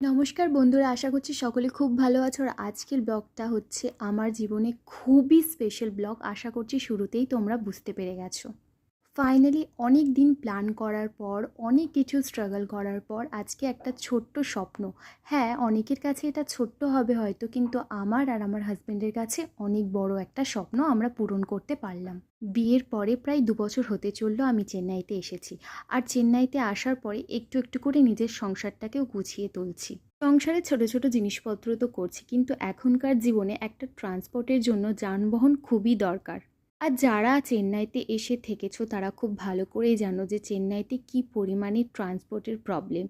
নমস্কার বন্ধুরা, আশা করছি সকলে খুব ভালো আছো। আর আজকের ব্লগটা হচ্ছে আমার জীবনে খুবই স্পেশাল ব্লগ। আশা করছি শুরুতেই তোমরা বুঝতে পেরে গেছো। ফাইনালি অনেক দিন প্ল্যান করার পর, অনেক কিছু স্ট্রাগল করার পর আজকে একটা ছোট্ট স্বপ্ন। হ্যাঁ, অনেকের কাছে এটা ছোট্ট হবে হয়তো, কিন্তু আমার আর আমার হাজব্যান্ডের কাছে অনেক বড় একটা স্বপ্ন আমরা পূরণ করতে পারলাম। বিয়ের পরে প্রায় 2 বছর হতে চললো আমি চেন্নাইতে এসেছি। আর চেন্নাইতে আসার পরে একটু একটু করে নিজের সংসারটাকেও গুছিয়ে তুলছি। সংসারে ছোট ছোট জিনিসপত্র তো করছি, কিন্তু এখনকার জীবনে একটা ট্রান্সপোর্টের জন্য যানবাহন খুবই দরকার। আর যারা চেন্নাইতে এসে থেকেছো তারা খুব ভালো করেই জানো যে চেন্নাইতে কী পরিমাণে ট্রান্সপোর্টের প্রবলেম।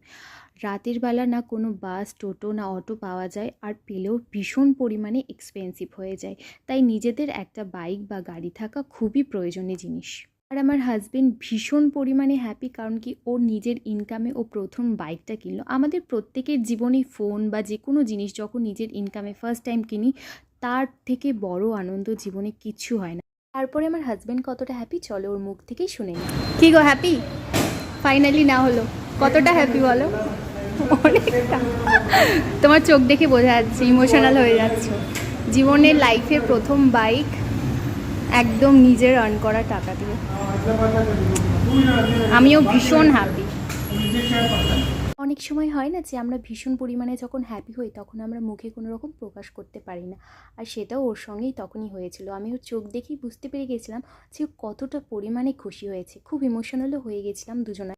রাতের বেলা না কোনো বাস, টোটো না অটো পাওয়া যায়, আর পেলেও ভীষণ পরিমাণে এক্সপেন্সিভ হয়ে যায়। তাই নিজেদের একটা বাইক বা গাড়ি থাকা খুবই প্রয়োজনীয় জিনিস। আর আমার হাজবেন্ড ভীষণ পরিমাণে হ্যাপি, কারণ কি ওর নিজের ইনকামে ও প্রথম বাইকটা কিনলো। আমাদের প্রত্যেকের জীবনে ফোন বা যে কোনো জিনিস যখন নিজের ইনকামে ফার্স্ট টাইম কিনি, তার থেকে বড় আনন্দ জীবনে কিচ্ছু হয় না। তারপরে আমার হাজবেন্ড কতটা হ্যাপি চলো ওর মুখ থেকেই শুনে নিই। কি গো, হ্যাপি? ফাইনালি না হলো, কতটা হ্যাপি বলো? অনেকটা। তোমার চোখ দেখে বোঝা যাচ্ছে ইমোশনাল হয়ে যাচ্ছে। জীবনের লাইফে প্রথম বাইক, একদম নিজের আর্ন করা টাকা দিয়ে। আমিও ভীষণ হ্যাপি। অনেক সময় হয় না যে আমরা ভীষণ পরিমাণে যখন হ্যাপি হই তখন আমরা মুখে কোনো রকম প্রকাশ করতে পারি না। আর সেটাও ওর সঙ্গেই তখনই হয়েছিল। আমি ওর চোখ দেখেই বুঝতে পেরে গেছিলাম যে ও কতটা পরিমাণে খুশি হয়েছে। খুব ইমোশনালও হয়ে গেছিলাম দুজনে।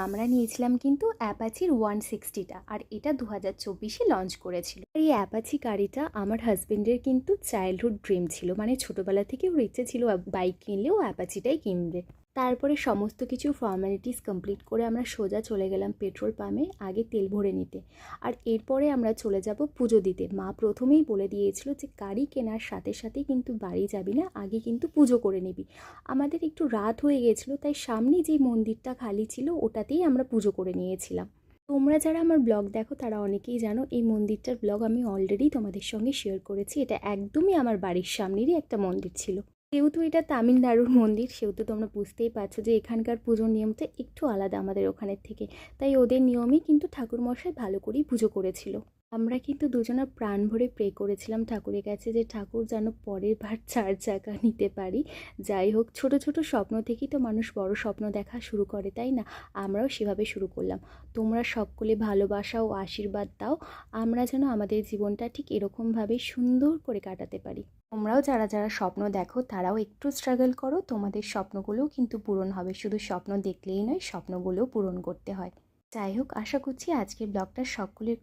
আমরা নিয়েছিলাম কিন্তু অ্যাপাচির 160টা, আর এটা 2024-এ লঞ্চ করেছিল। এই অ্যাপাচি গাড়িটা আমার হাজবেন্ডের কিন্তু চাইল্ডহুড ড্রিম ছিল, মানে ছোটোবেলা থেকে ওর ইচ্ছে ছিল বাইক কিনলেও অ্যাপাচিটাই কিনবে। তারপরে সমস্ত কিছু ফর্মালিটিস কমপ্লিট করে আমরা সোজা চলে গেলাম পেট্রোল পাম্পে আগে তেল ভরে নিতে। আর এরপরে আমরা চলে যাব পুজো দিতে। মা প্রথমেই বলে দিয়েছিল যে গাড়ি কেনার সাথে সাথেই কিন্তু বাড়ি যাবি না, আগে কিন্তু পুজো করে নিবি। আমাদের একটু রাত হয়ে গেছিলো, তাই সামনে যেই মন্দিরটা খালি ছিল ওটাতেই আমরা পুজো করে নিয়েছিলাম। তোমরা যারা আমার ব্লগ দেখো তারা অনেকেই জানো এই মন্দিরটার ব্লগ আমি অলরেডি তোমাদের সঙ্গে শেয়ার করেছি। এটা একদমই আমার বাড়ির সামনেরই একটা মন্দির ছিল। যেহেতু এটা তামিলনাড়ুর মন্দির, সেহেতু তোমরা বুঝতেই পারছো যে এখানকার পুজোর নিয়মটা একটু আলাদা আমাদের ওখানের থেকে। তাই ওদের নিয়মেই কিন্তু ঠাকুরমশাই ভালো করেই পুজো করেছিল। আমরা কিন্তু দুজনা প্রাণ ভরে প্রে করেছিলাম ঠাকুরের কাছে যে ঠাকুর যেন পরের বার 4 চাকা নিতে পারি। যাই হোক, ছোট ছোট স্বপ্ন থেকেই তো মানুষ বড় স্বপ্ন দেখা শুরু করে, তাই না? আমরাও সেভাবে শুরু করলাম। তোমরা সকলে ভালোবাসা ও আশীর্বাদ দাও, আমরা যেন আমাদের জীবনটা ঠিক এরকমভাবে সুন্দর করে কাটাতে পারি। তোমরাও যারা যারা স্বপ্ন দেখো তারাও একটু স্ট্রাগল করো, তোমাদের স্বপ্নগুলোও কিন্তু পূরণ হবে। শুধু স্বপ্ন দেখলেই নয়, স্বপ্নগুলোও পূরণ করতে হয়। যাই হোক, আশা করছি আজকের ব্লগটা সকলের